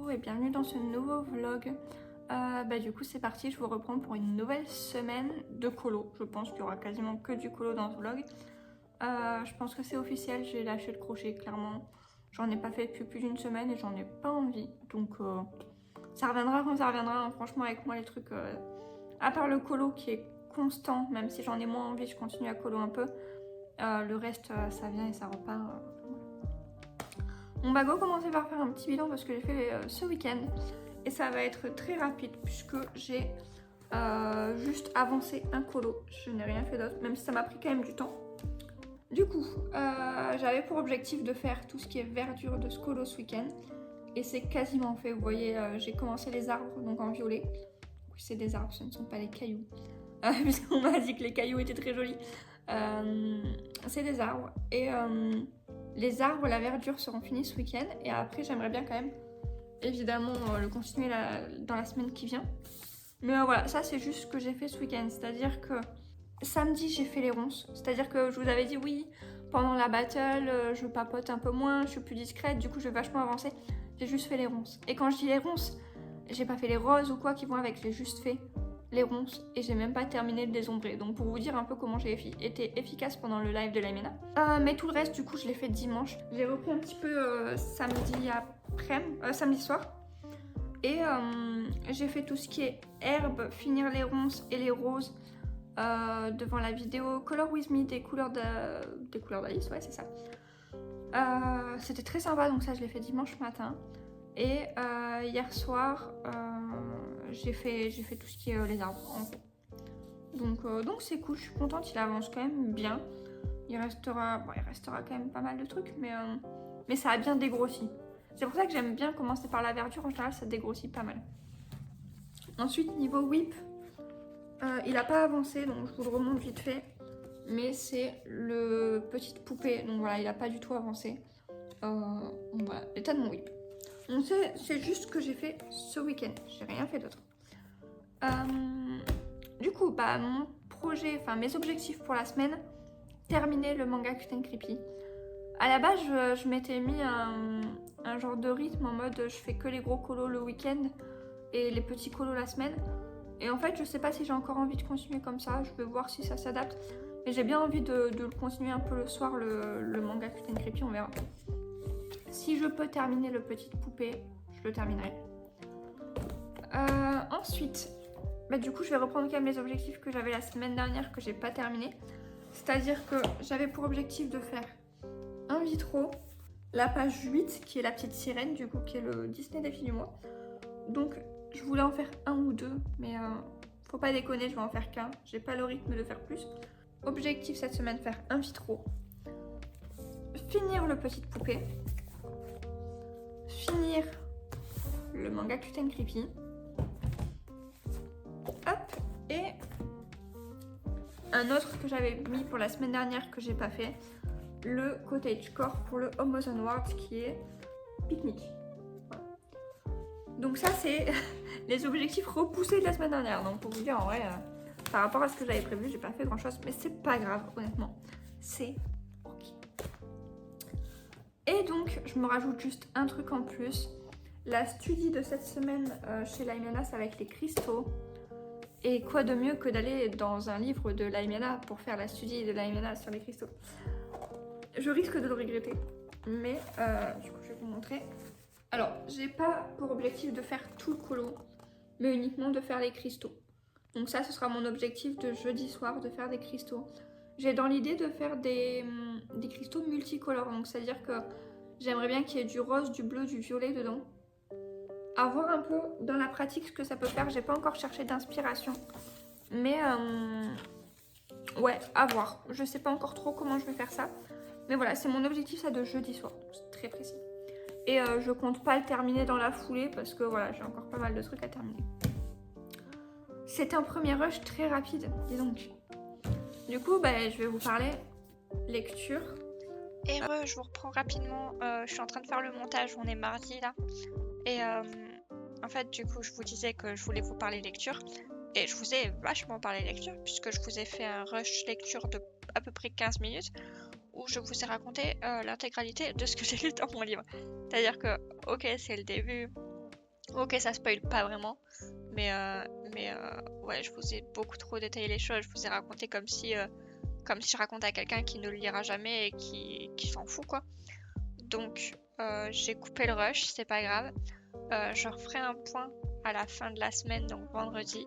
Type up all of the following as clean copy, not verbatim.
bonjour et bienvenue dans ce nouveau vlog. Du coup c'est parti, je vous reprends pour une nouvelle semaine de colo. Je pense qu'il y aura quasiment que du colo dans ce vlog. Je pense que c'est officiel, j'ai lâché le crochet clairement. J'en ai pas fait depuis plus d'une semaine et j'en ai pas envie. Donc ça reviendra quand ça reviendra, hein. Franchement avec moi les trucs, à part le colo qui est constant, même si j'en ai moins envie, je continue à colo un peu. Le reste ça vient et ça repart. On va commencer par faire un petit bilan parce que j'ai fait ce week-end et ça va être très rapide puisque j'ai juste avancé un colo, je n'ai rien fait d'autre, même si ça m'a pris quand même du temps. Du coup, j'avais pour objectif de faire tout ce qui est verdure de ce colo ce week-end et c'est quasiment fait. Vous voyez, j'ai commencé les arbres donc en violet. Oui, c'est des arbres, ce ne sont pas des cailloux, puisqu'on m'a dit que les cailloux étaient très jolis. C'est des arbres et les arbres, la verdure seront finis ce week-end et après j'aimerais bien quand même évidemment le continuer dans la semaine qui vient. Mais voilà, ça c'est juste ce que j'ai fait ce week-end, c'est-à-dire que samedi j'ai fait les ronces, c'est-à-dire que je vous avais dit oui, pendant la battle je papote un peu moins, je suis plus discrète, du coup je vais vachement avancer, j'ai juste fait les ronces. Et quand je dis les ronces, j'ai pas fait les roses ou quoi qui vont avec, j'ai juste fait les ronces et j'ai même pas terminé de les ombrer. Donc pour vous dire un peu comment j'ai été efficace pendant le live de Laimena. Mais tout le reste du coup je l'ai fait dimanche. J'ai repris un petit peu samedi samedi soir. Et j'ai fait tout ce qui est herbe, finir les ronces et les roses devant la vidéo Color With Me des couleurs d'Alice, ouais c'est ça. C'était très sympa, donc ça je l'ai fait dimanche matin. Et hier soir, j'ai fait tout ce qui est les arbres en gros. Donc c'est cool, je suis contente, il avance quand même bien. Il restera quand même pas mal de trucs, mais ça a bien dégrossi. C'est pour ça que j'aime bien commencer par la verdure, en général ça dégrossit pas mal. Ensuite niveau whip, il a pas avancé, donc je vous le remonte vite fait. Mais c'est le petite poupée, donc voilà, il a pas du tout avancé. Voilà, l'état de mon whip. Donc c'est juste ce que j'ai fait ce week-end, j'ai rien fait d'autre. Du coup, mon projet, mes objectifs pour la semaine, terminer le manga Cute & Creepy. À la base, je m'étais mis un genre de rythme en mode je fais que les gros colos le week-end et les petits colos la semaine. Et en fait, je sais pas si j'ai encore envie de continuer comme ça, je vais voir si ça s'adapte. Mais j'ai bien envie de le continuer un peu le soir, le manga Cute & Creepy, on verra. Si je peux terminer le petite poupée, je le terminerai. Ensuite, du coup, je vais reprendre quand même les objectifs que j'avais la semaine dernière que j'ai pas terminé. C'est-à-dire que j'avais pour objectif de faire un vitro, la page 8 qui est la petite sirène, du coup, qui est le Disney des filles du mois. Donc, je voulais en faire un ou deux, mais faut pas déconner, je vais en faire qu'un. J'ai pas le rythme de faire plus. Objectif cette semaine, faire un vitro, finir le petite poupée, finir le manga Cute & Creepy, hop, et un autre que j'avais mis pour la semaine dernière que j'ai pas fait, le cottagecore pour le Homos Onwards qui est pique-nique. Voilà. Donc ça c'est les objectifs repoussés de la semaine dernière, donc pour vous dire en vrai, par rapport à ce que j'avais prévu, j'ai pas fait grand chose, mais c'est pas grave honnêtement, c'est ok. Et donc je me rajoute juste un truc en plus. La studie de cette semaine chez Laimena, ça va être les cristaux. Et quoi de mieux que d'aller dans un livre de Laimena pour faire la studie de Laimena sur les cristaux. Je risque de le regretter, mais du coup je vais vous montrer. Alors, j'ai pas pour objectif de faire tout le colo, mais uniquement de faire les cristaux. Donc ça, ce sera mon objectif de jeudi soir, de faire des cristaux. J'ai dans l'idée de faire des cristaux multicolores, donc c'est-à-dire que j'aimerais bien qu'il y ait du rose, du bleu, du violet dedans. À voir un peu dans la pratique ce que ça peut faire, j'ai pas encore cherché d'inspiration. Mais ouais, à voir. Je sais pas encore trop comment je vais faire ça. Mais voilà, c'est mon objectif ça de jeudi soir, donc c'est très précis. Et je compte pas le terminer dans la foulée parce que voilà, j'ai encore pas mal de trucs à terminer. C'est un premier rush très rapide, dis donc. Du coup, je vais vous parler lecture. Et je vous reprends rapidement, je suis en train de faire le montage, on est mardi là. Et en fait, du coup, je vous disais que je voulais vous parler lecture. Et je vous ai vachement parlé lecture, puisque je vous ai fait un rush lecture de à peu près 15 minutes, où je vous ai raconté l'intégralité de ce que j'ai lu dans mon livre. C'est-à-dire que, ok, c'est le début, Ok, ça spoil pas vraiment, mais ouais, je vous ai beaucoup trop détaillé les choses. Je vous ai raconté comme si je racontais à quelqu'un qui ne le lira jamais et qui s'en fout, quoi. Donc, j'ai coupé le rush, c'est pas grave. Je referai un point à la fin de la semaine, donc vendredi.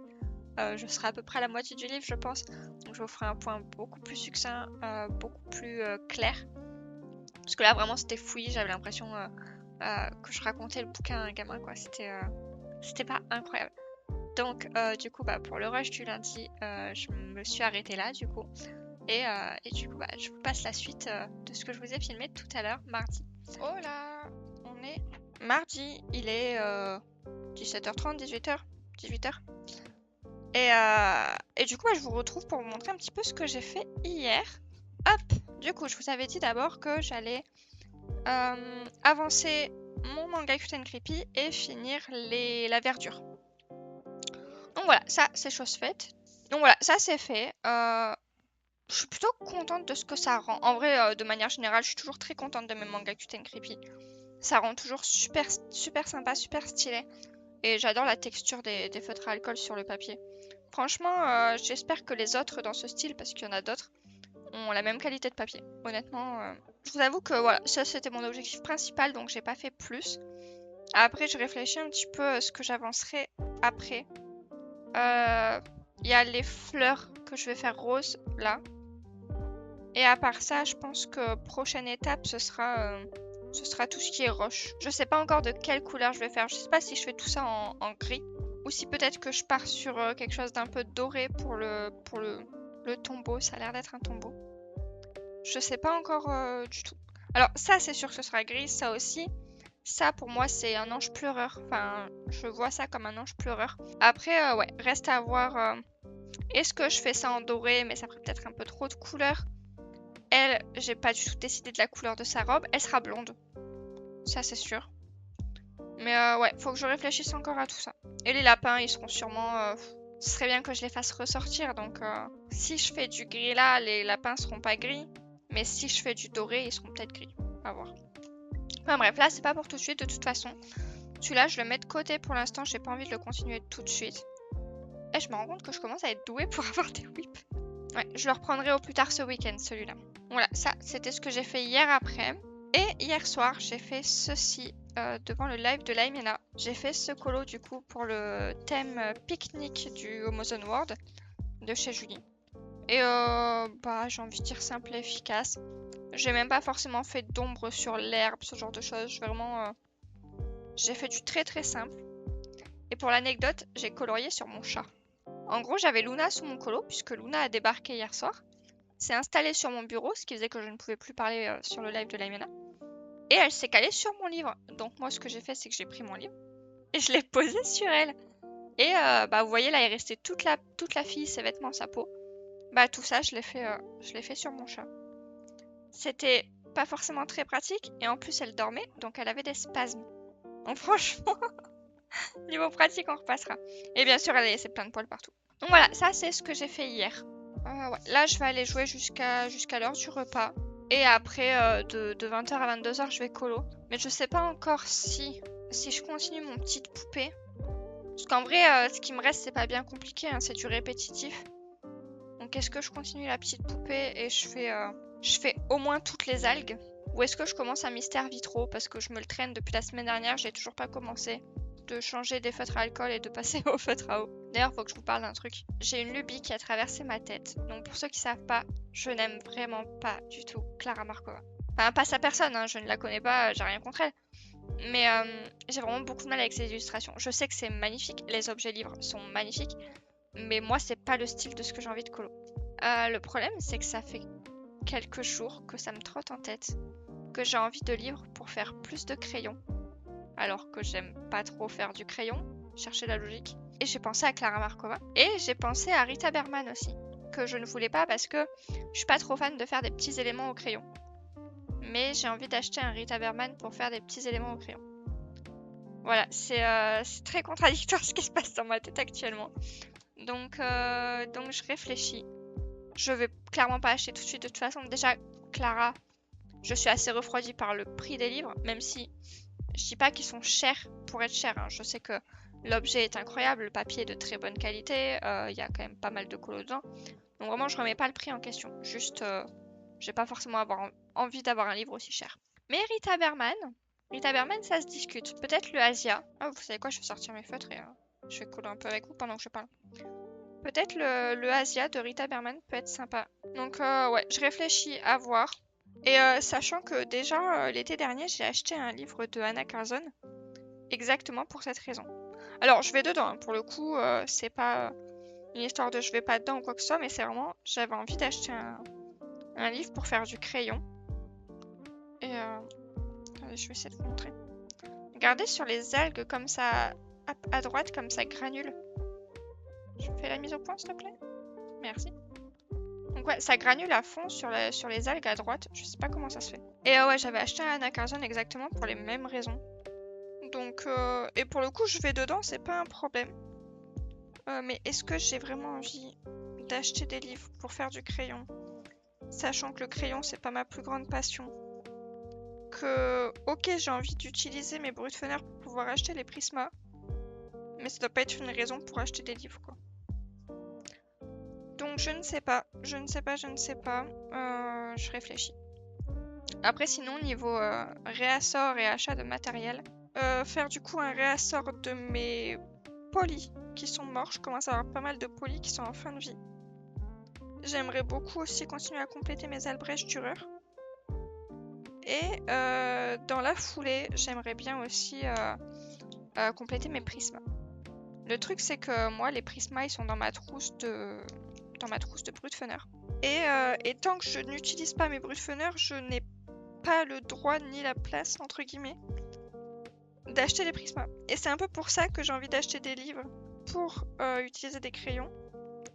Je serai à peu près à la moitié du livre, je pense. Donc, je vous ferai un point beaucoup plus succinct, beaucoup plus clair. Parce que là, vraiment, c'était fouillis. J'avais l'impression que je racontais le bouquin à un gamin, quoi. C'était pas incroyable. Donc, du coup, pour le rush du lundi, je me suis arrêtée là, du coup. Et du coup, je vous passe la suite de ce que je vous ai filmé tout à l'heure, mardi. Oh là, on est mardi, il est 17h30, 18h, 18h. Et du coup, je vous retrouve pour vous montrer un petit peu ce que j'ai fait hier. Hop, du coup, je vous avais dit d'abord que j'allais avancer mon manga Cute and Creepy et finir la verdure. Donc voilà, ça c'est chose faite. Donc voilà, ça c'est fait. Je suis plutôt contente de ce que ça rend. En vrai, de manière générale, je suis toujours très contente de mes mangas Cute and Creepy. Ça rend toujours super, super sympa, super stylé. Et j'adore la texture des feutres à alcool sur le papier. Franchement, j'espère que les autres dans ce style, parce qu'il y en a d'autres, ont la même qualité de papier. Honnêtement, je vous avoue que voilà, ça c'était mon objectif principal, donc j'ai pas fait plus. Après, je réfléchis un petit peu à ce que j'avancerai après. Il y a les fleurs que je vais faire rose là. Et à part ça, je pense que prochaine étape, ce sera tout ce qui est roche. Je sais pas encore de quelle couleur je vais faire. Je sais pas si je fais tout ça en gris. Ou si peut-être que je pars sur quelque chose d'un peu doré pour le tombeau. Ça a l'air d'être un tombeau. Je sais pas encore du tout. Alors ça, c'est sûr que ce sera gris. Ça aussi. Ça, pour moi, c'est un ange pleureur. Enfin, je vois ça comme un ange pleureur. Après, ouais, reste à voir. Est-ce que je fais ça en doré, mais ça ferait peut-être un peu trop de couleurs. Elle, j'ai pas du tout décidé de la couleur de sa robe. Elle sera blonde. Ça, c'est sûr. Mais ouais, faut que je réfléchisse encore à tout ça. Et les lapins, ils seront sûrement... ce serait bien que je les fasse ressortir. Donc, si je fais du gris là, les lapins seront pas gris. Mais si je fais du doré, ils seront peut-être gris. À voir. Enfin bref, là, c'est pas pour tout de suite, de toute façon. Celui-là, je le mets de côté pour l'instant. J'ai pas envie de le continuer tout de suite. Et je me rends compte que je commence à être douée pour avoir des whips. Ouais, je le reprendrai au plus tard ce week-end, celui-là. Voilà, ça, c'était ce que j'ai fait hier après. Et hier soir, j'ai fait ceci devant le live de Laimena. J'ai fait ce colo, du coup, pour le thème pique-nique du Homozone World de chez Julie. Et j'ai envie de dire simple et efficace. J'ai même pas forcément fait d'ombre sur l'herbe, ce genre de choses. J'ai fait du très très simple. Et pour l'anecdote, j'ai colorié sur mon chat. En gros, j'avais Luna sous mon colo, puisque Luna a débarqué hier soir. S'est installée sur mon bureau, ce qui faisait que je ne pouvais plus parler sur le live de Laimena. Et elle s'est calée sur mon livre. Donc moi, ce que j'ai fait, c'est que j'ai pris mon livre et je l'ai posé sur elle. Et vous voyez, là, il restait toute la fille, ses vêtements, sa peau. Tout ça, je l'ai fait sur mon chat. C'était pas forcément très pratique. Et en plus, elle dormait, donc elle avait des spasmes. Donc franchement, niveau pratique, on repassera. Et bien sûr, elle a laissé plein de poils partout. Donc voilà, ça, c'est ce que j'ai fait hier. Ouais. Là, je vais aller jouer jusqu'à l'heure du repas. Et après, de 20h à 22h, je vais colo. Mais je sais pas encore si je continue mon petite poupée. Parce qu'en vrai, ce qui me reste, c'est pas bien compliqué. Hein, c'est du répétitif. Donc, est-ce que je continue la petite poupée et je fais au moins toutes les algues? Ou est-ce que je commence un mystère vitro? Parce que je me le traîne depuis la semaine dernière, j'ai toujours pas commencé. De changer des feutres à alcool et de passer au feutre à eau. D'ailleurs, faut que je vous parle d'un truc. J'ai une lubie qui a traversé ma tête. Donc pour ceux qui savent pas, je n'aime vraiment pas du tout Clara Markova. Enfin, pas sa personne, hein, je ne la connais pas, j'ai rien contre elle. Mais j'ai vraiment beaucoup de mal avec ses illustrations. Je sais que c'est magnifique, les objets livres sont magnifiques. Mais moi, c'est pas le style de ce que j'ai envie de colo. Le problème, c'est que ça fait quelques jours que ça me trotte en tête. Que j'ai envie de livres pour faire plus de crayons. Alors que j'aime pas trop faire du crayon, chercher la logique. Et j'ai pensé à Clara Markova. Et j'ai pensé à Rita Berman aussi, que je ne voulais pas parce que je suis pas trop fan de faire des petits éléments au crayon. Mais j'ai envie d'acheter un Rita Berman pour faire des petits éléments au crayon. Voilà, c'est très contradictoire ce qui se passe dans ma tête actuellement. Donc je réfléchis. Je vais clairement pas acheter tout de suite de toute façon. Déjà, Clara, je suis assez refroidie par le prix des livres, même si Je dis pas qu'ils sont chers pour être chers, hein. Je sais que l'objet est incroyable, le papier est de très bonne qualité, il y a quand même pas mal de colos dedans. Donc vraiment, je remets pas le prix en question. Juste, j'ai pas forcément envie d'avoir un livre aussi cher. Mais Rita Berman, ça se discute. Peut-être le Asia. Ah, vous savez quoi, je vais sortir mes feutres et je vais coller un peu avec vous pendant que je parle. Peut-être le Asia de Rita Berman peut être sympa. Donc ouais, je réfléchis à voir. Et sachant que déjà l'été dernier, j'ai acheté un livre de Anna Carson exactement pour cette raison. Alors je vais dedans, hein. Pour le coup, c'est pas une histoire de je vais pas dedans ou quoi que ce soit, mais c'est vraiment, j'avais envie d'acheter un livre pour faire du crayon. Et attendez, je vais essayer de vous montrer. Regardez sur les algues comme ça, à droite, comme ça granule. Je fais la mise au point s'il te plaît. Merci. Donc ouais, ça granule à fond sur les algues à droite. Je sais pas comment ça se fait. Et ouais, j'avais acheté un Anna Carson exactement pour les mêmes raisons. Donc, et pour le coup, je vais dedans, c'est pas un problème. Mais est-ce que j'ai vraiment envie d'acheter des livres pour faire du crayon, sachant que le crayon, c'est pas ma plus grande passion. Que, ok, j'ai envie d'utiliser mes Brutfener pour pouvoir acheter les Prisma, mais ça doit pas être une raison pour acheter des livres, quoi. Donc je ne sais pas, je réfléchis. Après sinon niveau réassort et achat de matériel, faire du coup un réassort de mes polis qui sont morts, je commence à avoir pas mal de polis qui sont en fin de vie. J'aimerais beaucoup aussi continuer à compléter mes Albrecht Dürer. Et dans la foulée, j'aimerais bien aussi compléter mes Prisma. Le truc c'est que moi les Prisma ils sont dans ma trousse de Brutfener. Et tant que je n'utilise pas mes Brutfener, je n'ai pas le droit ni la place, entre guillemets, d'acheter des Prisma. Et c'est un peu pour ça que j'ai envie d'acheter des livres pour utiliser des crayons.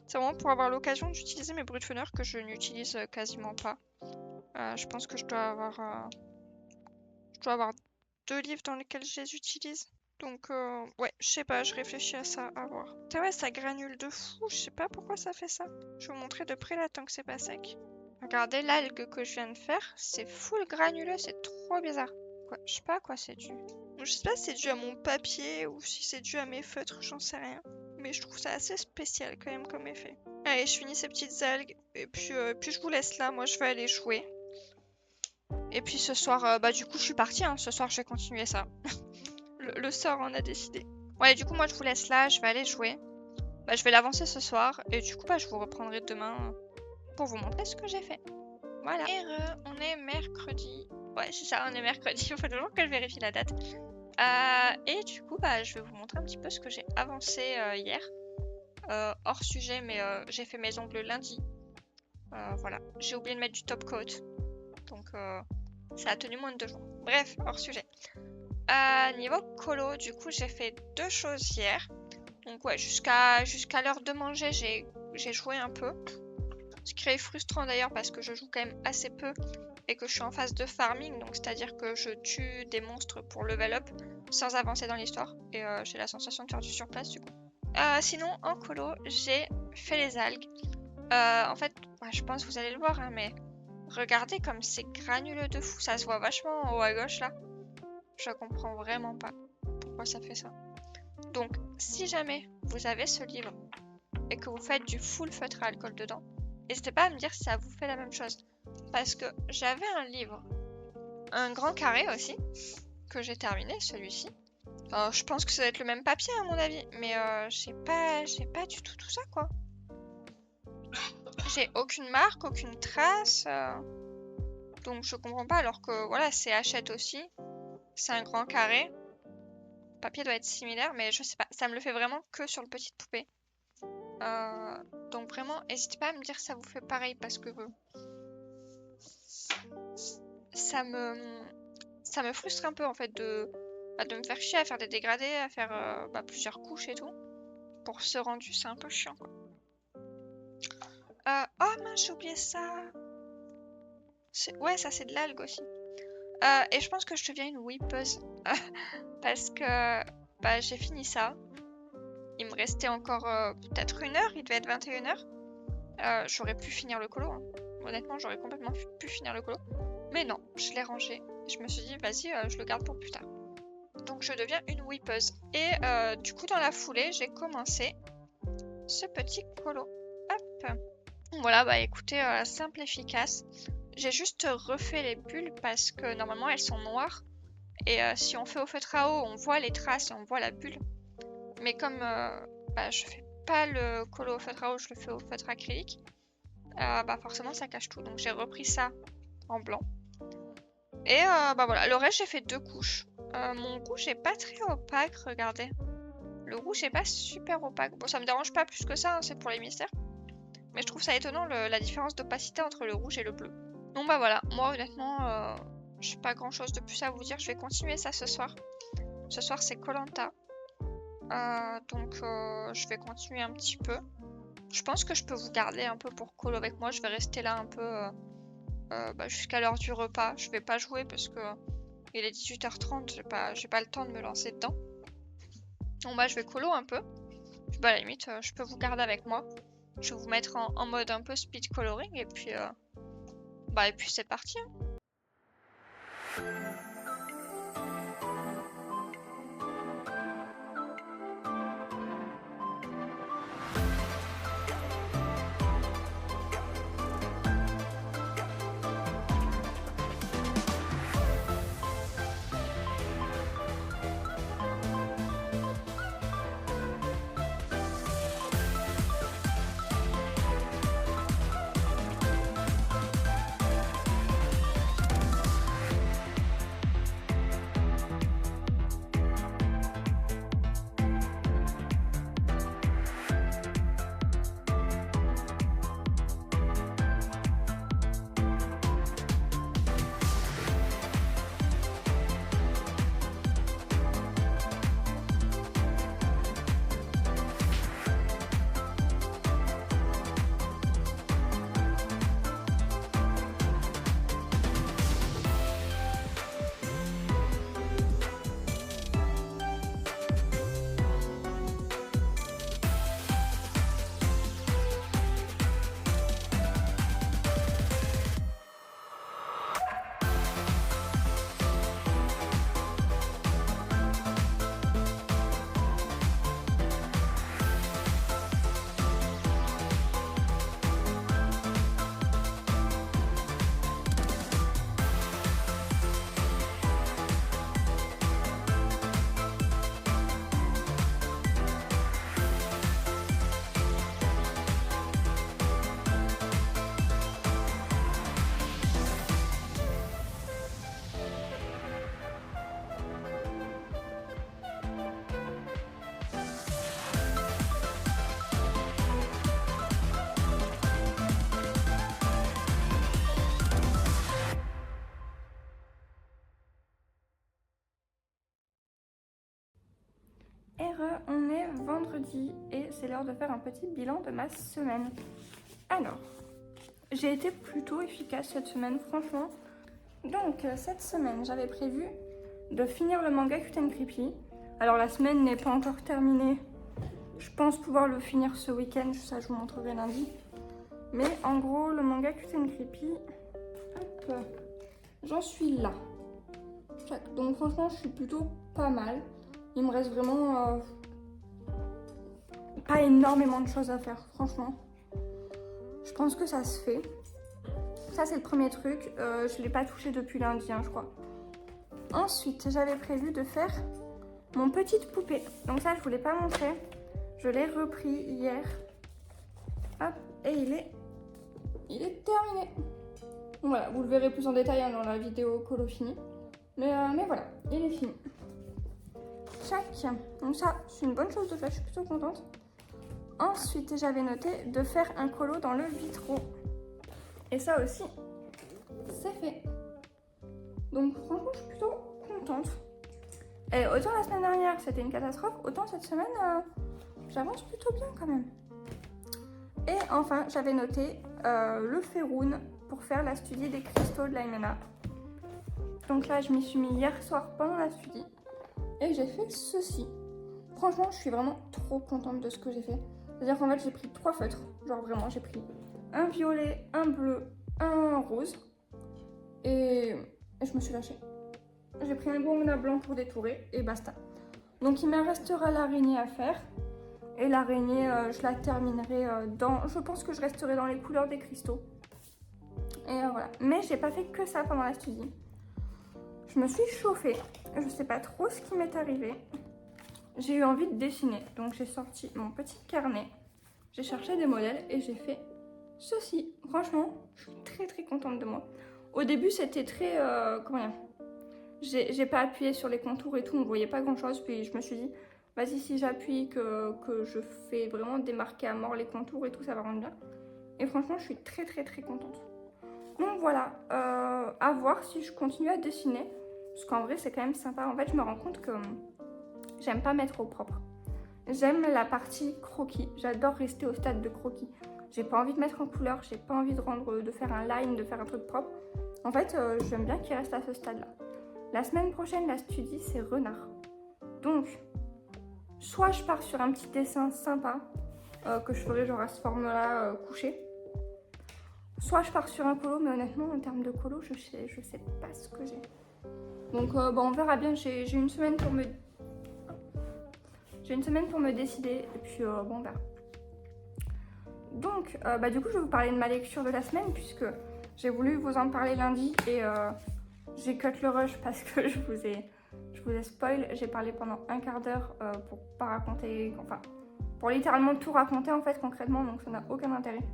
C'est vraiment pour avoir l'occasion d'utiliser mes Brutfener que je n'utilise quasiment pas. Je pense que je dois avoir 2 livres dans lesquels je les utilise. Donc ouais, je sais pas, je réfléchis à ça, à voir. Ah ouais, ça granule de fou, je sais pas pourquoi ça fait ça. Je vais vous montrer de près là tant que c'est pas sec. Regardez l'algue que je viens de faire, c'est full granuleux, c'est trop bizarre. Quoi, je sais pas à quoi c'est dû. Je sais pas si c'est dû à mon papier ou si c'est dû à mes feutres, j'en sais rien. Mais je trouve ça assez spécial quand même comme effet. Allez, je finis ces petites algues et puis je vous laisse là, moi je vais aller jouer. Et puis ce soir, bah du coup je suis partie, hein. Ce soir je vais continuer ça. Le sort en a décidé. Ouais, du coup moi je vous laisse là, je vais aller jouer. Bah je vais l'avancer ce soir et du coup bah je vous reprendrai demain pour vous montrer ce que j'ai fait. Voilà. Et on est mercredi. Ouais, c'est ça, on est mercredi. Il faut toujours que je vérifie la date. Et du coup, bah, je vais vous montrer un petit peu ce que j'ai avancé hier. Hors sujet, mais j'ai fait mes ongles lundi. Voilà. J'ai oublié de mettre du top coat. Donc, ça a tenu moins de 2 jours. Bref, hors sujet. Niveau colo, du coup, j'ai fait 2 choses hier. Donc, ouais, jusqu'à l'heure de manger, j'ai joué un peu. Ce qui est frustrant d'ailleurs parce que je joue quand même assez peu et que je suis en phase de farming, donc c'est-à-dire que je tue des monstres pour level up sans avancer dans l'histoire et j'ai la sensation de faire du surplace du coup. Sinon en colo j'ai fait les algues. En fait, bah, je pense que vous allez le voir, hein, mais regardez comme c'est granuleux de fou, ça se voit vachement en haut à gauche là. Je comprends vraiment pas pourquoi ça fait ça. Donc si jamais vous avez ce livre et que vous faites du full feutre à alcool dedans, n'hésitez pas à me dire si ça vous fait la même chose. Parce que j'avais un livre, un grand carré aussi, que j'ai terminé, celui-ci. Je pense que ça va être le même papier à mon avis, mais j'ai pas du tout ça quoi. J'ai aucune marque, aucune trace, donc je comprends pas. Alors que voilà, c'est Hachette aussi, c'est un grand carré. Le papier doit être similaire, mais je sais pas, ça me le fait vraiment que sur le petit poupée. Donc vraiment, n'hésitez pas à me dire si ça vous fait pareil parce que ça me frustre un peu en fait de me faire chier à faire des dégradés, à faire plusieurs couches et tout. Pour ce rendu, c'est un peu chiant quoi. Oh mince, j'ai oublié ça. Ouais, ça c'est de l'algue aussi. Et je pense que je deviens une whippeuse. Parce que j'ai fini ça. Il me restait encore peut-être 1 heure, il devait être 21h. J'aurais pu finir le colo. Hein. Honnêtement, j'aurais complètement pu finir le colo. Mais non, je l'ai rangé. Je me suis dit, vas-y, je le garde pour plus tard. Donc je deviens une whippeuse. Et du coup dans la foulée, j'ai commencé ce petit colo. Hop. Voilà, bah écoutez, simple, efficace. J'ai juste refait les bulles parce que normalement elles sont noires. Et si on fait au feutre à eau, on voit les traces et on voit la bulle. Mais comme bah, je fais pas le colo au feutre à eau, je le fais au feutre acrylique, bah forcément ça cache tout. Donc j'ai repris ça en blanc. Et bah voilà, le reste j'ai fait 2 couches. Mon rouge est pas très opaque, regardez. Le rouge est pas super opaque. Bon, ça me dérange pas plus que ça, hein, c'est pour les mystères. Mais je trouve ça étonnant la différence d'opacité entre le rouge et le bleu. Donc bah voilà, moi honnêtement, j'ai pas grand chose de plus à vous dire. Je vais continuer ça ce soir. Ce soir c'est koh Lanta. Donc je vais continuer un petit peu. Je pense que je peux vous garder un peu pour colo avec moi. Je vais rester là un peu bah, jusqu'à l'heure du repas. Je vais pas jouer parce que il est 18h30. J'ai pas le temps de me lancer dedans. Donc bah je vais colo un peu. Puis bah à la limite, je peux vous garder avec moi. Je vais vous mettre en mode un peu speed coloring et puis c'est parti. Hein. On est vendredi et c'est l'heure de faire un petit bilan de ma semaine. Alors, j'ai été plutôt efficace cette semaine, franchement. Donc, cette semaine, j'avais prévu de finir le manga Cute and Creepy. Alors, la semaine n'est pas encore terminée. Je pense pouvoir le finir ce week-end, ça je vous montrerai lundi. Mais en gros, le manga Cute and Creepy, hop, j'en suis là. Donc, franchement, je suis plutôt pas mal. Il me reste vraiment pas énormément de choses à faire, franchement. Je pense que ça se fait. Ça, c'est le premier truc. Je ne l'ai pas touché depuis lundi, hein, je crois. Ensuite, j'avais prévu de faire mon petite poupée. Donc ça, je ne vous l'ai pas montré. Je l'ai repris hier. Hop, et il est terminé. Donc voilà, vous le verrez plus en détail hein, dans la vidéo colo fini. Mais voilà, il est fini. Chac. Donc ça, c'est une bonne chose de faire, je suis plutôt contente. Ensuite, j'avais noté de faire un colo dans le vitraux. Et ça aussi, c'est fait. Donc franchement, je suis plutôt contente. Et autant la semaine dernière, c'était une catastrophe, autant cette semaine, j'avance plutôt bien quand même. Et enfin, j'avais noté le Faerûn pour faire la studie des cristaux de l'Aimena. Donc là, je m'y suis mis hier soir pendant la studie. Et j'ai fait ceci. Franchement, je suis vraiment trop contente de ce que j'ai fait. C'est-à-dire qu'en fait, j'ai pris 3 feutres. Genre vraiment, j'ai pris un violet, un bleu, un rose. Et je me suis lâchée. J'ai pris un gomina blanc pour détourer et basta. Donc il me restera l'araignée à faire. Et l'araignée, je la terminerai dans... Je pense que je resterai dans les couleurs des cristaux. Et voilà. Mais j'ai pas fait que ça pendant la studie. Je me suis chauffée. Je sais pas trop ce qui m'est arrivé. J'ai eu envie de dessiner. Donc j'ai sorti mon petit carnet. J'ai cherché des modèles et j'ai fait ceci. Franchement, je suis très très contente de moi. Au début, c'était très... comment dire, j'ai pas appuyé sur les contours et tout. On voyait pas grand chose. Puis je me suis dit... Vas-y, si j'appuie, que je fais vraiment démarquer à mort les contours et tout, ça va rendre bien. Et franchement, je suis très très très contente. Donc voilà, à voir si je continue à dessiner. Parce qu'en vrai, c'est quand même sympa. En fait, je me rends compte que j'aime pas mettre au propre. J'aime la partie croquis. J'adore rester au stade de croquis. J'ai pas envie de mettre en couleur, j'ai pas envie de faire un line, de faire un truc propre. En fait, j'aime bien qu'il reste à ce stade-là. La semaine prochaine, la studie, c'est renard. Donc... soit je pars sur un petit dessin sympa que je ferai genre à ce forme-là couché. Soit je pars sur un colo, mais honnêtement en termes de colo, je sais pas ce que j'ai. Donc on verra bien. J'ai une semaine pour me décider et puis bon on verra. Donc du coup je vais vous parler de ma lecture de la semaine puisque j'ai voulu vous en parler lundi et j'ai cut le rush parce que je vous ai spoil, j'ai parlé pendant un quart d'heure pour pas raconter, enfin pour littéralement tout raconter en fait concrètement, donc ça n'a aucun intérêt.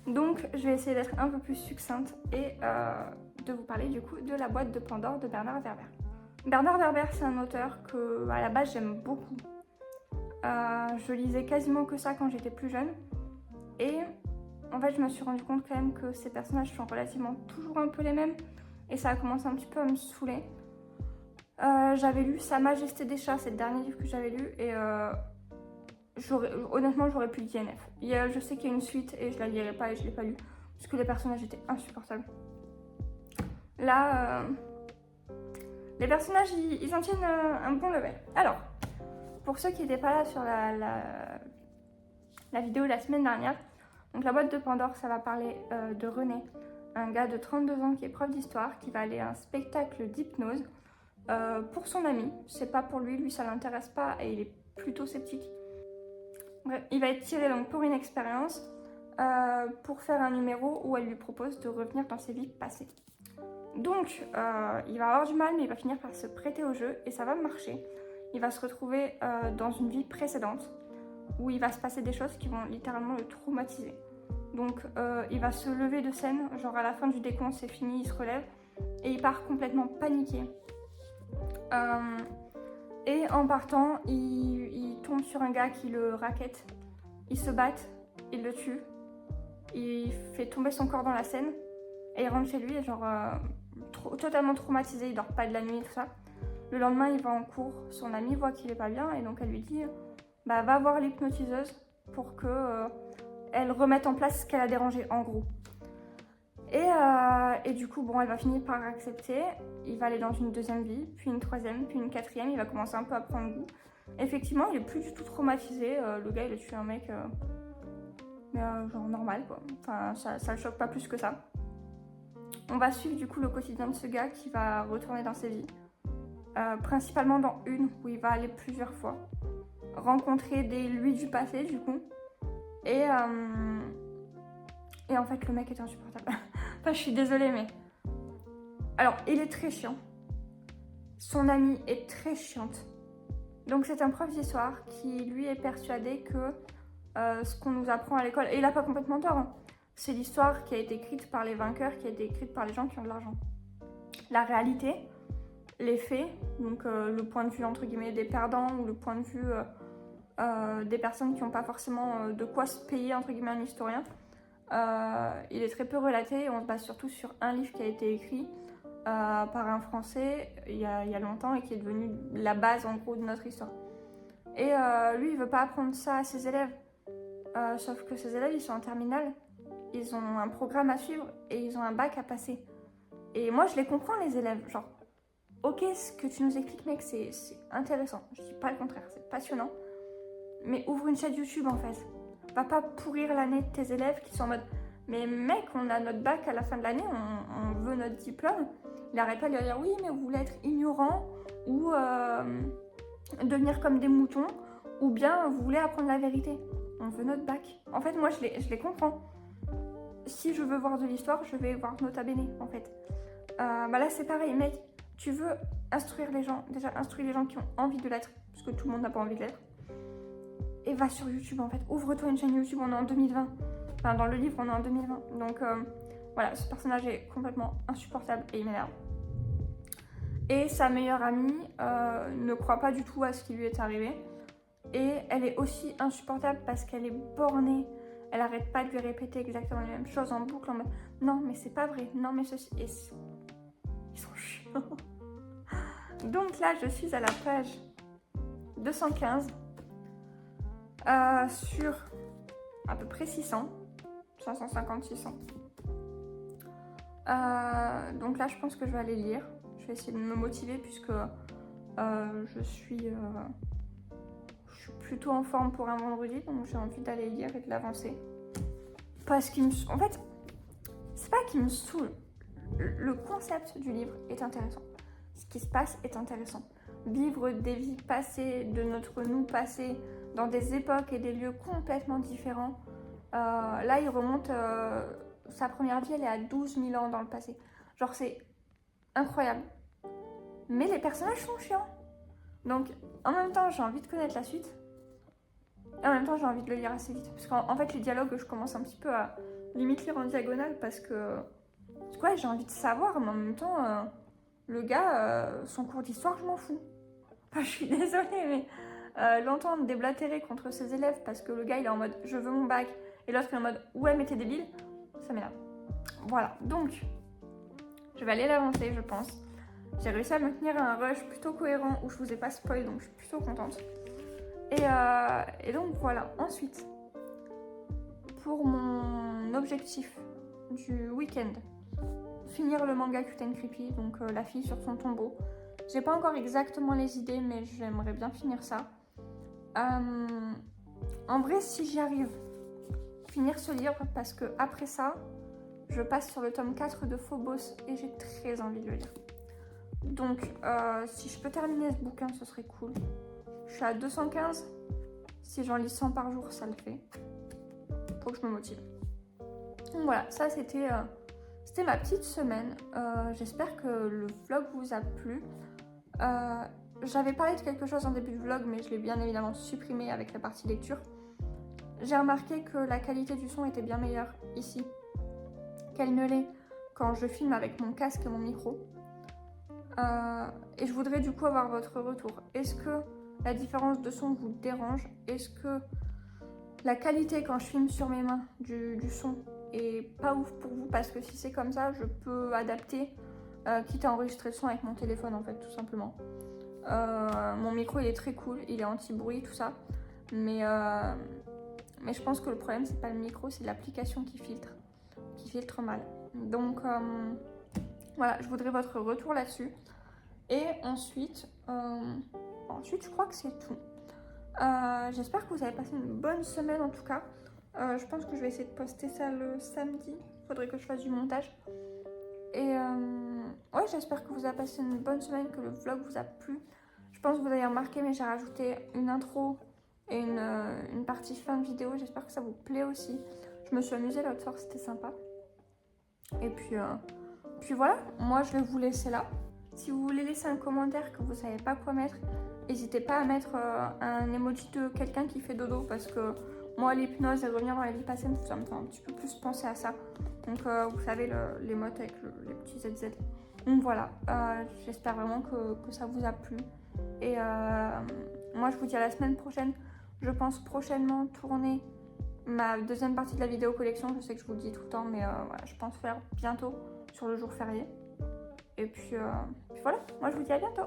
Donc je vais essayer d'être un peu plus succincte et de vous parler du coup de La boîte de Pandore de Bernard Werber. Bernard Werber, c'est un auteur que à la base j'aime beaucoup. Je lisais quasiment que ça quand j'étais plus jeune et en fait je me suis rendu compte quand même que ces personnages sont relativement toujours un peu les mêmes et ça a commencé un petit peu à me saouler. J'avais lu Sa Majesté des Chats, c'est le dernier livre que j'avais lu et honnêtement j'aurais pu le DNF. Je sais qu'il y a une suite et je la lirai pas et je l'ai pas lu parce que les personnages étaient insupportables. Là, les personnages ils en tiennent un bon level. Alors, pour ceux qui n'étaient pas là sur la vidéo de la semaine dernière, donc La boîte de Pandore, ça va parler de René, un gars de 32 ans qui est prof d'histoire, qui va aller à un spectacle d'hypnose. Pour son ami, c'est pas pour lui ça l'intéresse pas et il est plutôt sceptique. Bref, il va être tiré donc pour une expérience pour faire un numéro où elle lui propose de revenir dans ses vies passées. Donc il va avoir du mal mais il va finir par se prêter au jeu et ça va marcher. Il va se retrouver dans une vie précédente où il va se passer des choses qui vont littéralement le traumatiser. Donc il va se lever de scène, genre à la fin du décompte c'est fini, il se relève et il part complètement paniqué. Et en partant, il tombe sur un gars qui le rackette. Ils se battent, il le tue, il fait tomber son corps dans la Seine et il rentre chez lui et genre totalement traumatisé, il dort pas de la nuit et tout ça. Le lendemain, il va en cours, son amie voit qu'il est pas bien et donc elle lui dit va voir l'hypnotiseuse pour que elle remette en place ce qu'elle a dérangé en gros. Et du coup, bon, elle va finir par accepter. Il va aller dans une deuxième vie, puis une troisième, puis une quatrième. Il va commencer un peu à prendre goût. Effectivement, il est plus du tout traumatisé. Le gars, il a tué un mec, genre normal, quoi. Enfin, ça le choque pas plus que ça. On va suivre du coup le quotidien de ce gars qui va retourner dans ses vies. Principalement dans une où il va aller plusieurs fois. Rencontrer des lui du passé, du coup. Et en fait, le mec est insupportable. Enfin, je suis désolée, mais... Alors, il est très chiant. Son amie est très chiante. Donc, c'est un prof d'histoire qui, lui, est persuadé que ce qu'on nous apprend à l'école... Et il n'a pas complètement tort. Hein. C'est l'histoire qui a été écrite par les vainqueurs, qui a été écrite par les gens qui ont de l'argent. La réalité, les faits, donc le point de vue, entre guillemets, des perdants ou le point de vue des personnes qui n'ont pas forcément de quoi se payer, entre guillemets, un historien, il est très peu relaté. On se base surtout sur un livre qui a été écrit par un Français il y a longtemps et qui est devenu la base en gros de notre histoire. Et lui, il veut pas apprendre ça à ses élèves. Sauf que ses élèves, ils sont en terminale, ils ont un programme à suivre et ils ont un bac à passer. Et moi, je les comprends, les élèves. Genre, ok, ce que tu nous expliques, mec, c'est intéressant. Je dis pas le contraire, c'est passionnant. Mais ouvre une chaîne YouTube, en fait. Va pas pourrir l'année de tes élèves qui sont en mode mais mec, on a notre bac à la fin de l'année, on veut notre diplôme il arrête pas de leur dire oui mais vous voulez être ignorant ou devenir comme des moutons ou bien vous voulez apprendre la vérité. On veut notre bac. En fait moi je les comprends. Si je veux voir de l'histoire, je vais voir Nota Bene en fait. Là c'est pareil mec, tu veux instruire les gens, déjà instruire les gens qui ont envie de l'être, parce que tout le monde n'a pas envie de l'être. Et va sur YouTube en fait, ouvre-toi une chaîne YouTube, on est en 2020. Enfin dans le livre on est en 2020. Donc voilà, ce personnage est complètement insupportable et il m'énerve. Et sa meilleure amie ne croit pas du tout à ce qui lui est arrivé. Et elle est aussi insupportable parce qu'elle est bornée. Elle arrête pas de lui répéter exactement les mêmes choses en boucle en mode non mais c'est pas vrai, non mais ceci. Et ils sont chiants. Donc là je suis à la page 215 sur à peu près 600, 550, 600. Donc là je pense que je vais aller lire. Je vais essayer de me motiver puisque je suis plutôt en forme pour un vendredi, donc j'ai envie d'aller lire et de l'avancer. Parce qu'il me... En fait, c'est pas qu'il me saoule. Le concept du livre est intéressant. Ce qui se passe est intéressant. Vivre des vies passées, de notre nous passé, dans des époques et des lieux complètement différents. Là, il remonte... sa première vie, elle est à 12 000 ans dans le passé. Genre, c'est incroyable. Mais les personnages sont chiants. Donc, en même temps, j'ai envie de connaître la suite. Et en même temps, j'ai envie de le lire assez vite. Parce qu'en fait, les dialogues, je commence un petit peu à limite lire en diagonale parce que ouais, j'ai envie de savoir. Mais en même temps, le gars, son cours d'histoire, je m'en fous. Enfin, je suis désolée, mais l'entendre déblatérer contre ses élèves parce que le gars, il est en mode « je veux mon bac » et l'autre, il est en mode « ouais, mais t'es débile », ça m'énerve. Voilà, donc, je vais aller l'avancer, je pense. J'ai réussi à me tenir à un rush plutôt cohérent où je vous ai pas spoil, donc je suis plutôt contente. Et donc voilà, ensuite, pour mon objectif du week-end, finir le manga Cute and Creepy, donc la fille sur son tombeau. J'ai pas encore exactement les idées, mais j'aimerais bien finir ça. En vrai, si j'y arrive, finir ce livre, parce que après ça, je passe sur le tome 4 de Phobos et j'ai très envie de le lire. Donc, si je peux terminer ce bouquin, ce serait cool. Je suis à 215. Si j'en lis 100 par jour, ça le fait. Faut que je me motive. Donc voilà, ça c'était ma petite semaine. J'espère que le vlog vous a plu. J'avais parlé de quelque chose en début de vlog, mais je l'ai bien évidemment supprimé avec la partie lecture. J'ai remarqué que la qualité du son était bien meilleure ici qu'elle ne l'est quand je filme avec mon casque et mon micro. Et je voudrais du coup avoir votre retour. Est-ce que la différence de son vous dérange? Est-ce que la qualité quand je filme sur mes mains du son est pas ouf pour vous? Parce que si c'est comme ça, je peux adapter, quitte à enregistrer le son avec mon téléphone en fait, tout simplement. Mon micro il est très cool, il est anti-bruit, tout ça. Mais je pense que le problème c'est pas le micro, c'est l'application qui filtre mal. Donc voilà, je voudrais votre retour là-dessus. Et ensuite, je crois que c'est tout. J'espère que vous avez passé une bonne semaine en tout cas. Je pense que je vais essayer de poster ça le samedi. Faudrait que je fasse du montage. Et ouais, j'espère que vous avez passé une bonne semaine, que le vlog vous a plu. Je pense que vous avez remarqué, mais j'ai rajouté une intro et une partie fin de vidéo. J'espère que ça vous plaît aussi. Je me suis amusée l'autre soir, c'était sympa. Et puis voilà, moi je vais vous laisser là. Si vous voulez laisser un commentaire que vous savez pas quoi mettre, n'hésitez pas à mettre un emoji de quelqu'un qui fait dodo parce que moi l'hypnose et revenir dans la vie passée, ça me fait un petit peu plus penser à ça. Donc vous savez l'émote avec les petits ZZ. Donc voilà, j'espère vraiment que ça vous a plu. Et moi je vous dis à la semaine prochaine. Je pense prochainement tourner ma deuxième partie de la vidéo collection. Je sais que je vous le dis tout le temps, mais voilà, je pense faire bientôt sur le jour férié. Et puis voilà, moi je vous dis à bientôt.